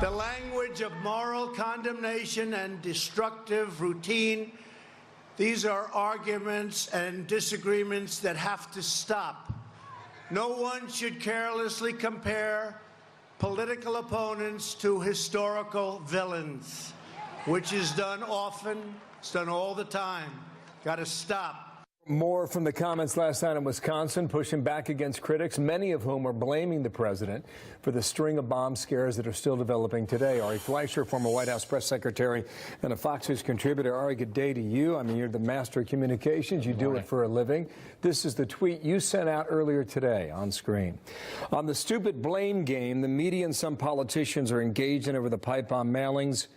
The language of moral condemnation and destructive routine, these are arguments and disagreements that have to stop. No one should carelessly compare political opponents to historical villains, which is done often, it's done all the time. Got to stop. More from the comments last night in Wisconsin, pushing back against critics, many of whom are blaming the president for the string of bomb scares that are still developing today. Ari Fleischer, former White House press secretary and a Fox News contributor. Ari, good day to you. I mean, you're the master of communications. You do it for a living. This is the tweet you sent out earlier today on screen. On the stupid blame game the media and some politicians are engaged in over the pipe bomb mailings,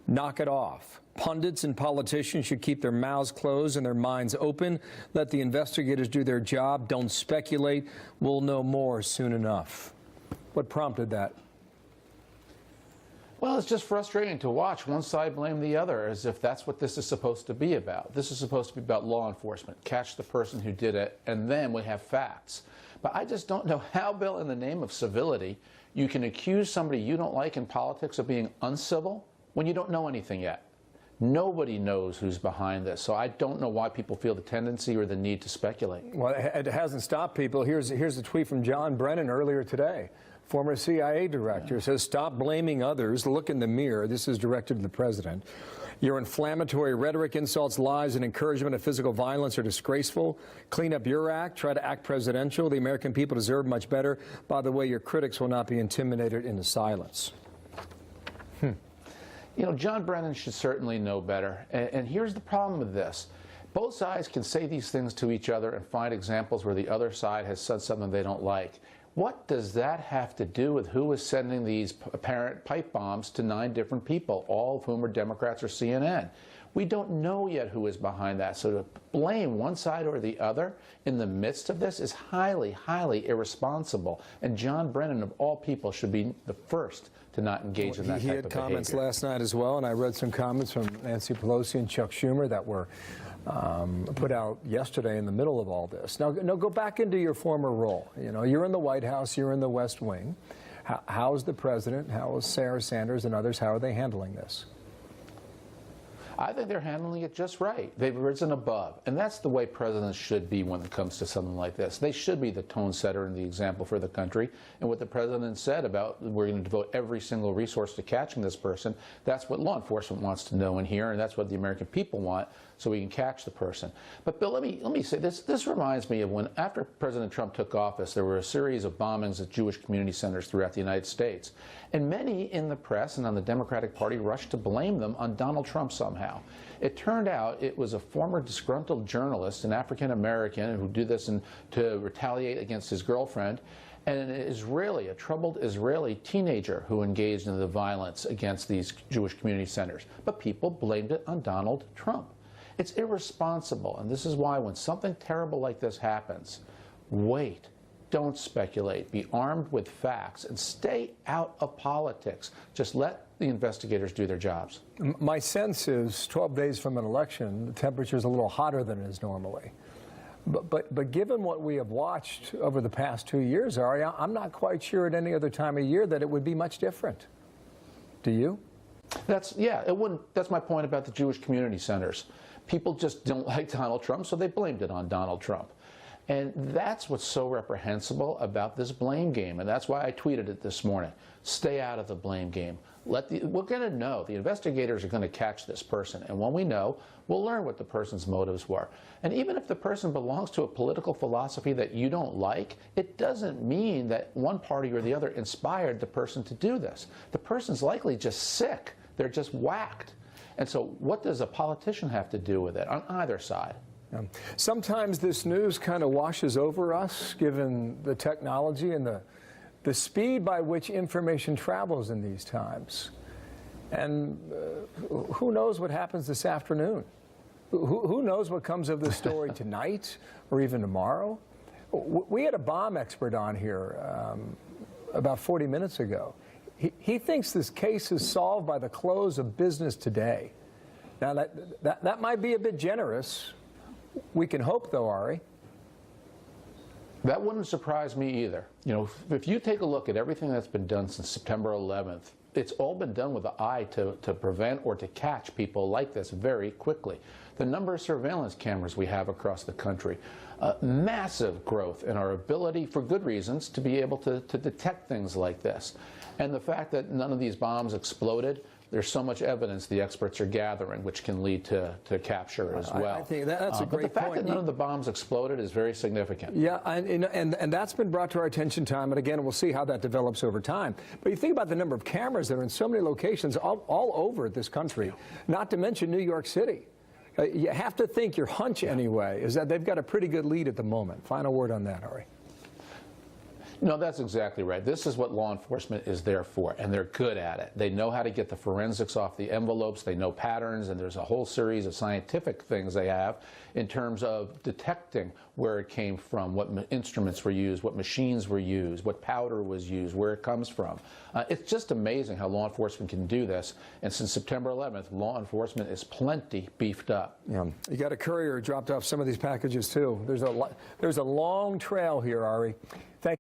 knock it off. Pundits and politicians should keep their mouths closed and their minds open. Let the investigators do their job. Don't speculate. We'll know more soon enough. What prompted that? Well, it's just frustrating to watch one side blame the other as if that's what this is supposed to be about. This is supposed to be about law enforcement. Catch the person who did it, and then we have facts. But I just don't know how, Bill, in the name of civility, you can accuse somebody you don't like in politics of being uncivil when you don't know anything yet. Nobody knows who's behind this, so I don't know why people feel the tendency or the need to speculate. Well, it hasn't stopped people. Here's a tweet from John Brennan earlier today. Former CIA director says, stop blaming others. Look in the mirror. This is directed to the president. Your inflammatory rhetoric, insults, lies, and encouragement of physical violence are disgraceful. Clean up your act. Try to act presidential. The American people deserve much better. By the way, your critics will not be intimidated into silence. You know, John Brennan should certainly know better. And here's the problem with this. Both sides can say these things to each other and find examples where the other side has said something they don't like. What does that have to do with who is sending these apparent pipe bombs to 9 different people, all of whom are Democrats or CNN? We don't know yet who is behind that. So to blame one side or the other in the midst of this is highly, highly irresponsible. And John Brennan, of all people, should be the first to not engage in that type of behavior. He had comments last night as well, and I read some comments from Nancy Pelosi and Chuck Schumer that were put out yesterday in the middle of all this. Now, go back into your former role. You know, you're in the White House, you're in the West Wing. How's the president, how is Sarah Sanders and others, how are they handling this? I think they're handling it just right. They've risen above. And that's the way presidents should be when it comes to something like this. They should be the tone setter and the example for the country. And what the president said about we're going to devote every single resource to catching this person, that's what law enforcement wants to know and hear, and that's what the American people want, so we can catch the person. But Bill, let me say this. This reminds me of when, after President Trump took office, there were a series of bombings at Jewish community centers throughout the United States. And many in the press and on the Democratic Party rushed to blame them on Donald Trump somehow. It turned out it was a former disgruntled journalist, an African-American, who did this to retaliate against his girlfriend, and an Israeli, a troubled Israeli teenager who engaged in the violence against these Jewish community centers. But people blamed it on Donald Trump. It's irresponsible, and this is why when something terrible like this happens, wait. Don't speculate. Be armed with facts and stay out of politics. Just let the investigators do their jobs. My sense is 12 days from an election, the temperature is a little hotter than it is normally. But given what we have watched over the past 2 years, Ari, I'm not quite sure at any other time of year that it would be much different. Do you? It wouldn't. That's my point about the Jewish community centers. People just don't like Donald Trump, so they blamed it on Donald Trump. And that's what's so reprehensible about this blame game. And that's why I tweeted it this morning. Stay out of the blame game. We're going to know. The investigators are going to catch this person. And when we know, we'll learn what the person's motives were. And even if the person belongs to a political philosophy that you don't like, it doesn't mean that one party or the other inspired the person to do this. The person's likely just sick. They're just whacked. And so what does a politician have to do with it on either side? Sometimes this news kind of washes over us, given the technology and the speed by which information travels in these times. And who knows what happens this afternoon? Who knows what comes of this story tonight or even tomorrow? We had a bomb expert on here about 40 minutes ago. He thinks this case is solved by the close of business today. Now, that might be a bit generous. We can hope, though, Ari. That wouldn't surprise me either. You know, if you take a look at everything that's been done since September 11th, it's all been done with the eye to prevent or to catch people like this very quickly. The number of surveillance cameras we have across the country, massive growth in our ability, for good reasons, to be able to detect things like this. And the fact that none of these bombs exploded, there's so much evidence the experts are gathering, which can lead to capture as well. I think that's a great point. But the fact that none of the bombs exploded is very significant. Yeah, and that's been brought to our attention time, and again, we'll see how that develops over time. But you think about the number of cameras that are in so many locations all over this country, not to mention New York City. You have to think, your hunch anyway, is that they've got a pretty good lead at the moment. Final word on that, Ari. No, that's exactly right. This is what law enforcement is there for, and they're good at it. They know how to get the forensics off the envelopes. They know patterns, and there's a whole series of scientific things they have in terms of detecting where it came from, what instruments were used, what machines were used, what powder was used, where it comes from. It's just amazing how law enforcement can do this. And since September 11th, law enforcement is plenty beefed up. Yeah. You got a courier who dropped off some of these packages, too. There's a long trail here, Ari. Thank